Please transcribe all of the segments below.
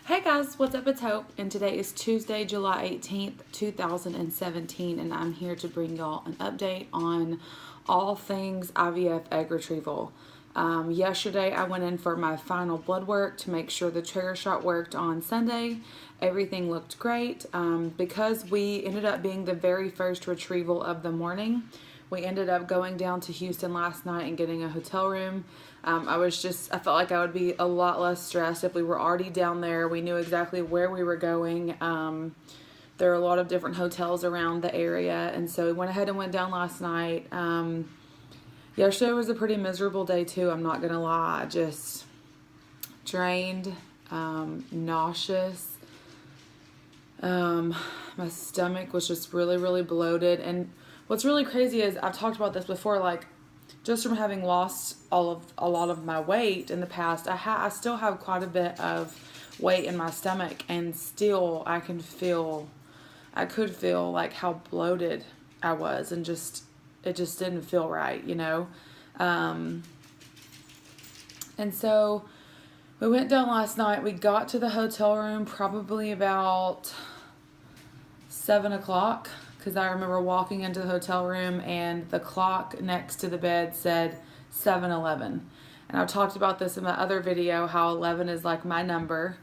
Hey guys, what's up? It's Hope, and today is Tuesday, July 18th, 2017, and I'm here to bring y'all an update on all things IVF egg retrieval. Yesterday, I went in for my final blood work to make sure the trigger shot worked on Sunday. Everything looked great. Because we ended up being the very first retrieval of the morning, we ended up going down to Houston last night and getting a hotel room. I felt like I would be a lot less stressed if we were already down there. We knew exactly where we were going. There are a lot of different hotels around the area, and so we went ahead and went down last night. Yesterday was a pretty miserable day too, I'm not gonna lie. Just drained, nauseous. My stomach was just really bloated, and what's really crazy is I've talked about this before, like just from having lost a lot of my weight in the past, I still have quite a bit of weight in my stomach, and still I could feel like how bloated I was, and it just didn't feel right, you know. And so we went down last night. We got to the hotel room probably about 7 o'clock. Because I remember walking into the hotel room and the clock next to the bed said 7:11. And I've talked about this in my other video, how 11 is like my number.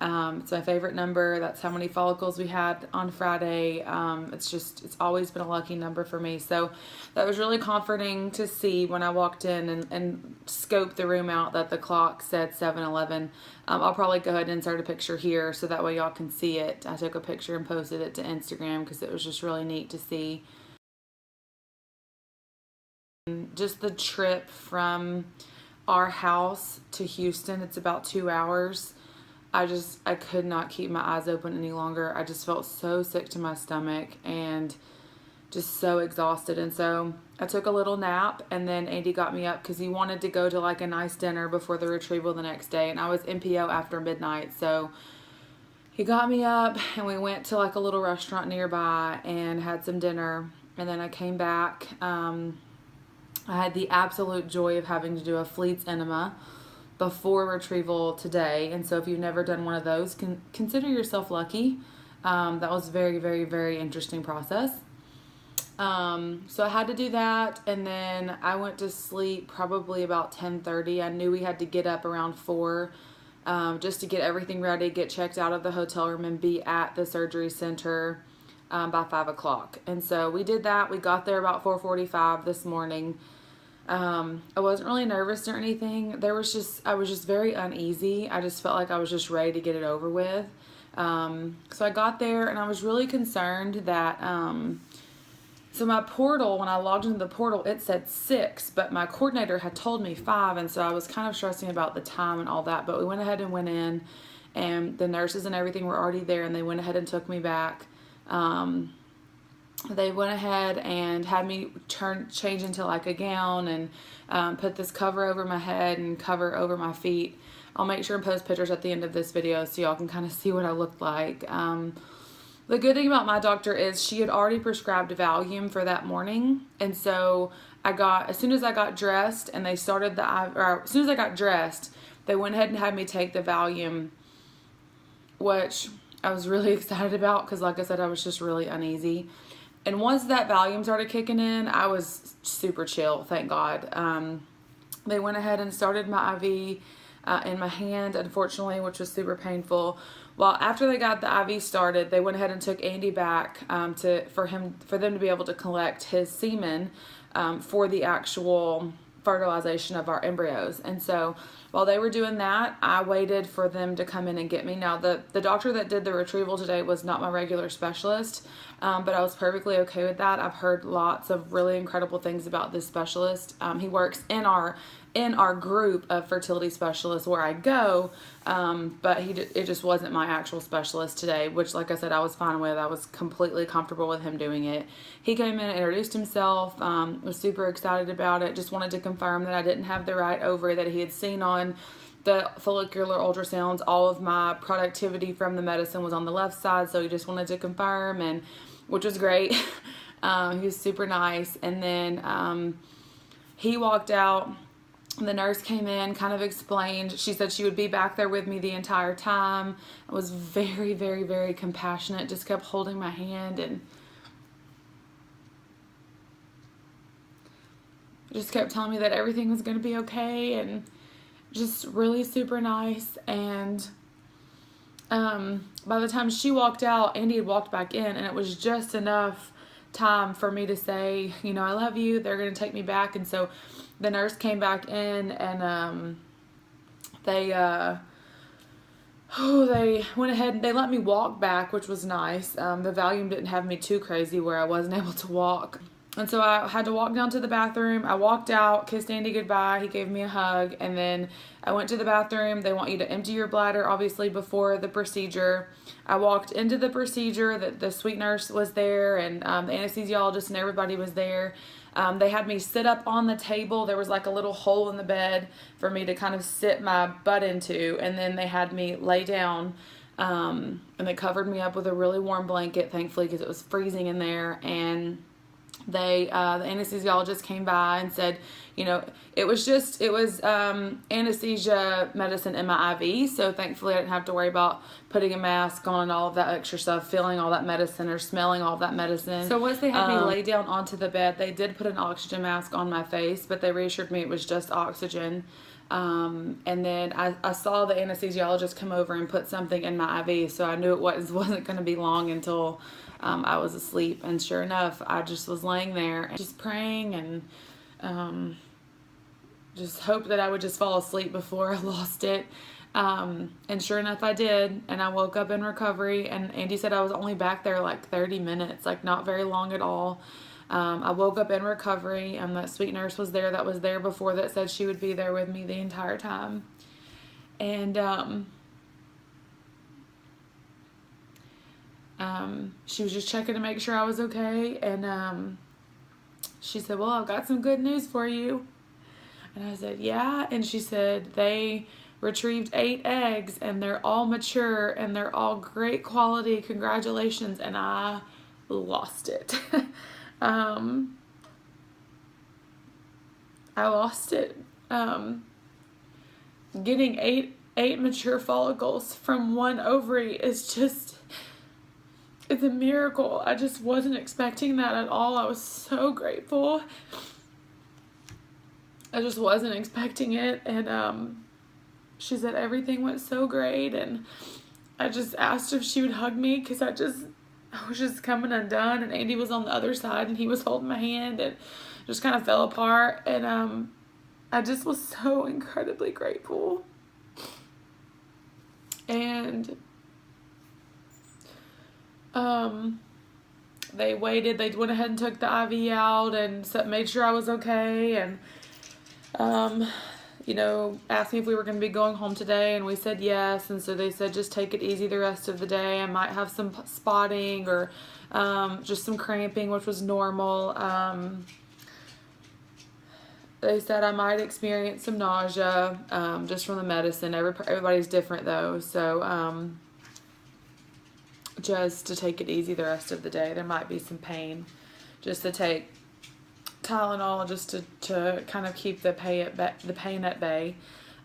It's my favorite number. That's how many follicles we had on Friday. It's always been a lucky number for me. So that was really comforting to see when I walked in and scoped the room out that the clock said 7:11. I'll probably go ahead and insert a picture here so that way y'all can see it. I took a picture and posted it to Instagram because it was just really neat to see. Just the trip from our house to Houston, it's about 2 hours. I could not keep my eyes open any longer. I just felt so sick to my stomach and just so exhausted. And so I took a little nap, and then Andy got me up because he wanted to go to like a nice dinner before the retrieval the next day. And I was NPO after midnight. So he got me up and we went to like a little restaurant nearby and had some dinner. And then I came back. I had the absolute joy of having to do a Fleets enema before retrieval today, and so if you've never done one of those, consider yourself lucky. That was a very interesting process. So I had to do that, and then I went to sleep probably about 10:30. I knew we had to get up around 4 just to get everything ready, get checked out of the hotel room, and be at the surgery center by 5 o'clock. And so we did that. We got there about 4:45 this morning. I wasn't really nervous or anything. I was just very uneasy. I just felt like I was just ready to get it over with. So I got there, and I was really concerned that, so my portal, when I logged into the portal, it said 6, but my coordinator had told me 5. And so I was kind of stressing about the time and all that, but we went ahead and went in, and the nurses and everything were already there, and they went ahead and took me back. They went ahead and had me change into like a gown and put this cover over my head and cover over my feet. I'll make sure and post pictures at the end of this video so y'all can kind of see what I looked like. The good thing about my doctor is she had already prescribed Valium for that morning, and so as soon as I got dressed and they started as soon as I got dressed, they went ahead and had me take the Valium, which I was really excited about because, like I said, I was just really uneasy. And once that Valium started kicking in, I was super chill, thank God. They went ahead and started my IV in my hand, unfortunately, which was super painful. Well, after they got the IV started, they went ahead and took Andy back for them to be able to collect his semen for the actual fertilization of our embryos. And so while they were doing that, I waited for them to come in and get me. Now, the doctor that did the retrieval today was not my regular specialist, but I was perfectly okay with that. I've heard lots of really incredible things about this specialist. He works in our group of fertility specialists where I go, but it just wasn't my actual specialist today, which, like I said, I was fine with. I was completely comfortable with him doing it. He came in and introduced himself, was super excited about it, just wanted to confirm that I didn't have the right ovary that he had seen on the follicular ultrasounds. All of my productivity from the medicine was on the left side, so he just wanted to confirm, and which was great. He was super nice. And then he walked out The nurse came in, kind of explained. She said she would be back there with me the entire time. I was very, very, very compassionate, just kept holding my hand and just kept telling me that everything was going to be okay, and just really super nice. And by the time she walked out, Andy had walked back in, and it was just enough time for me to say, you know, I love you. They're going to take me back. And so the nurse came back in, and they went ahead and they let me walk back, which was nice. The Valium didn't have me too crazy where I wasn't able to walk. And so I had to walk down to the bathroom. I walked out, kissed Andy goodbye. He gave me a hug. And then I went to the bathroom. They want you to empty your bladder, obviously, before the procedure. I walked into the procedure. The sweet nurse was there, and the anesthesiologist and everybody was there. They had me sit up on the table. There was like a little hole in the bed for me to kind of sit my butt into. And then they had me lay down, and they covered me up with a really warm blanket, thankfully, because it was freezing in there. And the anesthesiologist came by and said, you know, it was anesthesia medicine in my IV, so thankfully I didn't have to worry about putting a mask on and all of that extra stuff, feeling all that medicine or smelling all of that medicine. So once they had me lay down onto the bed, they did put an oxygen mask on my face, but they reassured me it was just oxygen. And then I saw the anesthesiologist come over and put something in my IV, so I knew it wasn't going to be long until I was asleep. And sure enough, I just was laying there and just praying and just hoped that I would just fall asleep before I lost it. And sure enough, I did. And I woke up in recovery, and Andy said I was only back there like 30 minutes, like not very long at all. I woke up in recovery, and that sweet nurse was there that was there before that said she would be there with me the entire time. And she was just checking to make sure I was okay. And she said, well, I've got some good news for you. And I said, yeah. And she said, they retrieved 8 eggs, and they're all mature, and they're all great quality. Congratulations. And I lost it. I lost it. Getting eight mature follicles from one ovary is just, it's a miracle. I just wasn't expecting that at all. I was so grateful. I just wasn't expecting it. And she said everything went so great, and I just asked if she would hug me, because I was just coming undone, and Andy was on the other side, and he was holding my hand, and just kind of fell apart. And I just was so incredibly grateful. And they waited. They went ahead and took the IV out and made sure I was okay, and you know, asked me if we were going to be going home today, and we said yes. And so they said just take it easy the rest of the day. I might have some spotting or just some cramping, which was normal. They said I might experience some nausea just from the medicine. Everybody's different though, so just to take it easy the rest of the day. There might be some pain, just to take Tylenol just to kind of keep the pain at bay.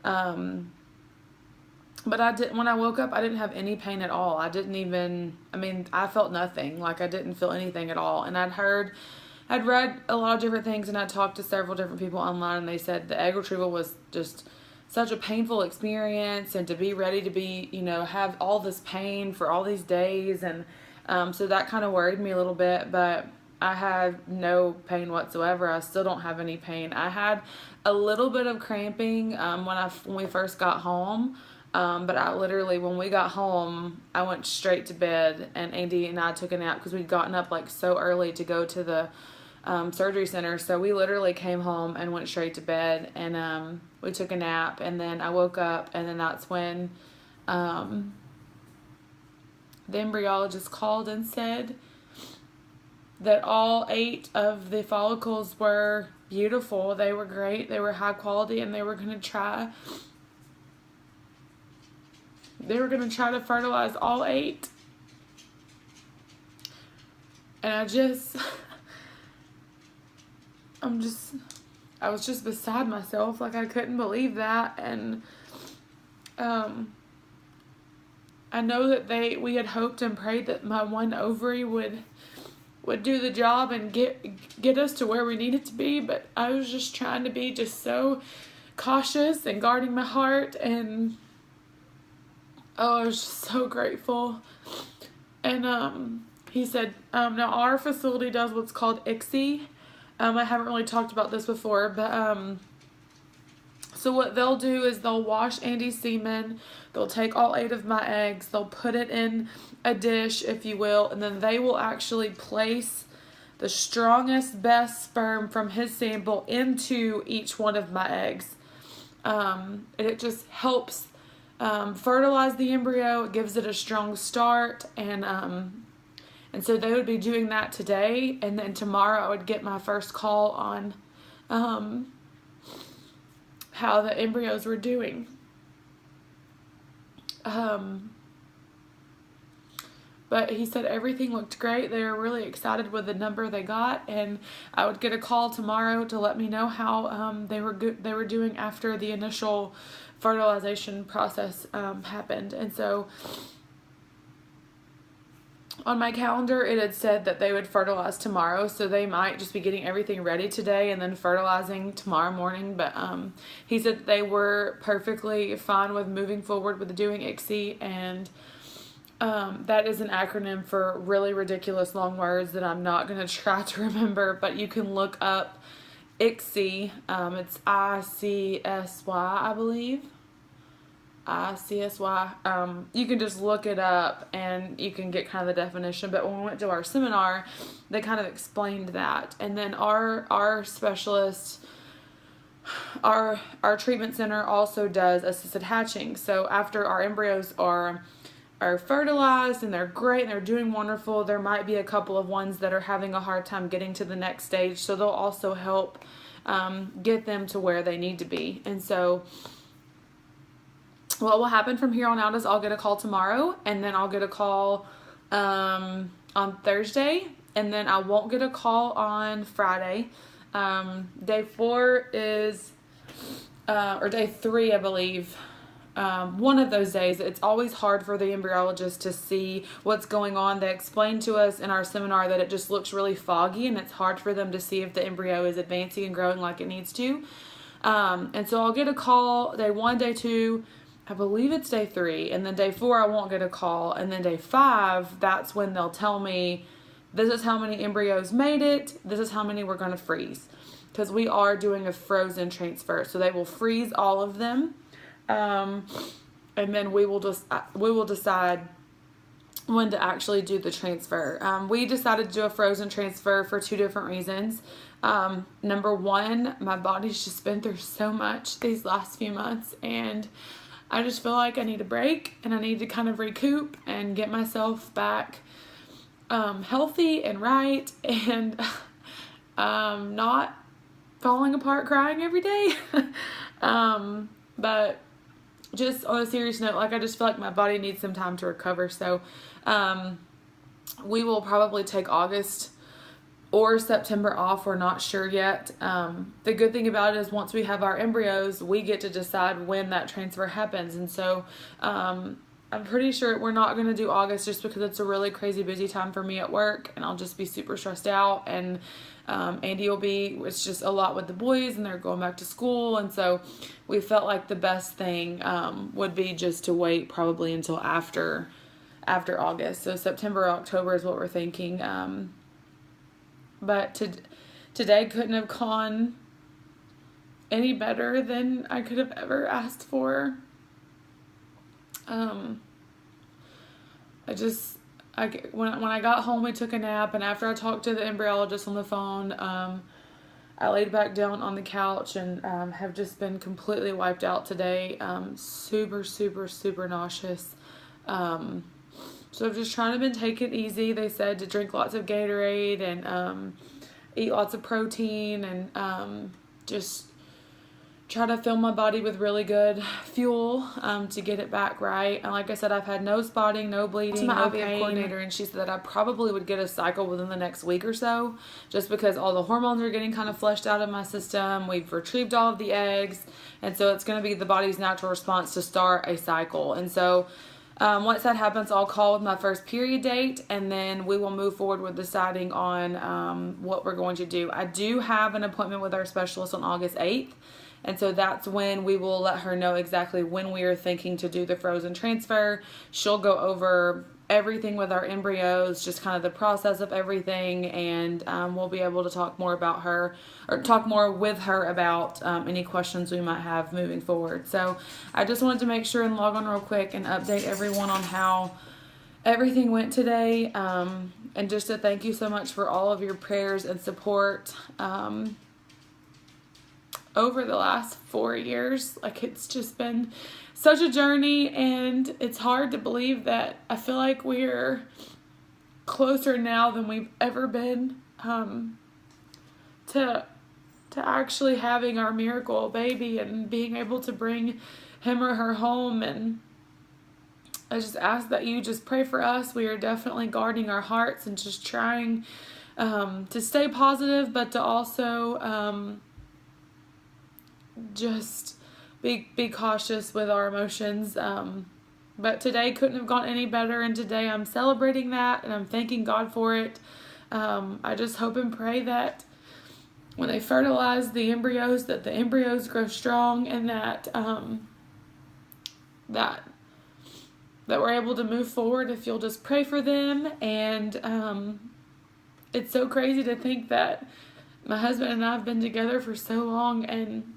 But when I woke up, I didn't have any pain at all. I felt nothing. Like, I didn't feel anything at all. And I'd read a lot of different things, and I talked to several different people online, and they said the egg retrieval was just such a painful experience, and to be ready to be, you know, have all this pain for all these days. And so that kind of worried me a little bit, but I had no pain whatsoever. I still don't have any pain. I had a little bit of cramping when we first got home, but I literally, when we got home, I went straight to bed, and Andy and I took a nap because we'd gotten up like so early to go to the surgery center. So we literally came home and went straight to bed, and we took a nap, and then I woke up, and then that's when the embryologist called and said that all 8 of the follicles were beautiful. They were great. They were high quality, and they were going to try to fertilize all 8. And I was just beside myself. Like, I couldn't believe that. And I know that we had hoped and prayed that my one ovary would do the job and get us to where we needed to be, but I was just trying to be just so cautious and guarding my heart, and I was just so grateful. And he said, now our facility does what's called ICSI. I haven't really talked about this before, but so what they'll do is they'll wash Andy's semen, they'll take all 8 of my eggs, they'll put it in a dish, if you will, and then they will actually place the strongest, best sperm from his sample into each one of my eggs. And it just helps fertilize the embryo. It gives it a strong start, and so they would be doing that today, and then tomorrow I would get my first call on how the embryos were doing. But he said everything looked great. They were really excited with the number they got, and I would get a call tomorrow to let me know how they were doing after the initial fertilization process happened. And so on my calendar, it had said that they would fertilize tomorrow, so they might just be getting everything ready today and then fertilizing tomorrow morning. But he said they were perfectly fine with moving forward with doing ICSI, and that is an acronym for really ridiculous long words that I'm not going to try to remember, but you can look up ICSI. It's ICSY, I believe. ICSY. You can just look it up and you can get kind of the definition. But when we went to our seminar, they kind of explained that. And then our specialist, our treatment center also does assisted hatching. So after our embryos are fertilized and they're great and they're doing wonderful, there might be a couple of ones that are having a hard time getting to the next stage. So they'll also help get them to where they need to be. And so what will happen from here on out is I'll get a call tomorrow, and then I'll get a call on Thursday, and then I won't get a call on Friday. Day 4 is, or day 3, I believe. One of those days. It's always hard for the embryologist to see what's going on. They explained to us in our seminar that it just looks really foggy, and it's hard for them to see if the embryo is advancing and growing like it needs to. And so I'll get a call day 1, day 2, I believe it's day 3, and then day 4 I won't get a call, and then day 5, that's when they'll tell me, this is how many embryos made it, this is how many we're going to freeze, because we are doing a frozen transfer. So they will freeze all of them, and then we will decide when to actually do the transfer. We decided to do a frozen transfer for 2 different reasons. Number 1, my body's just been through so much these last few months, and I just feel like I need a break, and I need to kind of recoup and get myself back healthy and right, and not falling apart crying every day. But just on a serious note, like, I just feel like my body needs some time to recover. So we will probably take August or September off. We're not sure yet. The good thing about it is once we have our embryos, we get to decide when that transfer happens. And so I'm pretty sure we're not going to do August, just because it's a really crazy busy time for me at work, and I'll just be super stressed out. And Andy it's just a lot with the boys, and they're going back to school. And so we felt like the best thing would be just to wait probably until after August. So September or October is what we're thinking. But today couldn't have gone any better than I could have ever asked for. When I got home, we took a nap, and after I talked to the embryologist on the phone, I laid back down on the couch and have just been completely wiped out today. Super, super, super nauseous. So I've just trying to take it easy. They said to drink lots of Gatorade and eat lots of protein, and just try to fill my body with really good fuel to get it back right. And like I said, I've had no spotting, no bleeding, no IVF pain. Coordinator, and she said that I probably would get a cycle within the next week or so, just because all the hormones are getting kind of flushed out of my system. We've retrieved all of the eggs, and so it's going to be the body's natural response to start a cycle. And so once that happens, I'll call with my first period date, and then we will move forward with deciding on what we're going to do. I do have an appointment with our specialist on August 8th. And so that's when we will let her know exactly when we are thinking to do the frozen transfer. She'll go over everything with our embryos, just kind of the process of everything, and we'll be able to talk more about her, or talk more with her about any questions we might have moving forward. So I just wanted to make sure and log on real quick and update everyone on how everything went today, and just to thank you so much for all of your prayers and support over the last 4 years. Like, it's just been such a journey, and it's hard to believe that I feel like we're closer now than we've ever been to actually having our miracle baby and being able to bring him or her home. And I just ask that you just pray for us. We are definitely guarding our hearts and just trying to stay positive, but to also just be cautious with our emotions. But today couldn't have gone any better, and today I'm celebrating that, and I'm thanking God for it. I just hope and pray that when they fertilize the embryos, that the embryos grow strong, and that that we're able to move forward if you'll just pray for them. And it's so crazy to think that my husband and I have been together for so long, and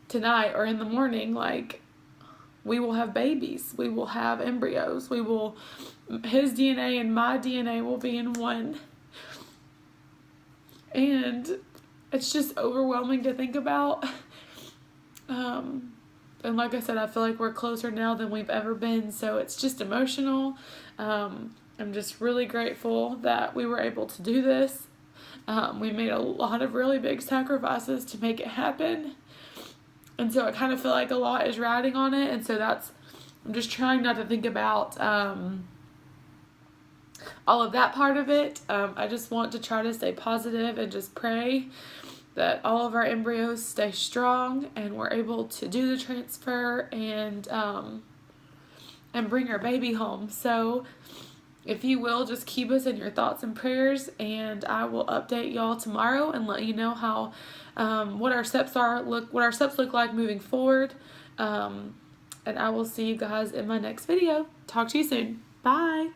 tonight or in the morning, like, we will have babies. We will have embryos. His DNA and my DNA will be in one. And it's just overwhelming to think about. And like I said, I feel like we're closer now than we've ever been. So it's just emotional. I'm just really grateful that we were able to do this. We made a lot of really big sacrifices to make it happen. And so I kind of feel like a lot is riding on it. And so I'm just trying not to think about all of that part of it. I just want to try to stay positive and just pray that all of our embryos stay strong and we're able to do the transfer and bring our baby home. So if you will, just keep us in your thoughts and prayers, and I will update y'all tomorrow and let you know how what our steps look like moving forward. And I will see you guys in my next video. Talk to you soon. Bye.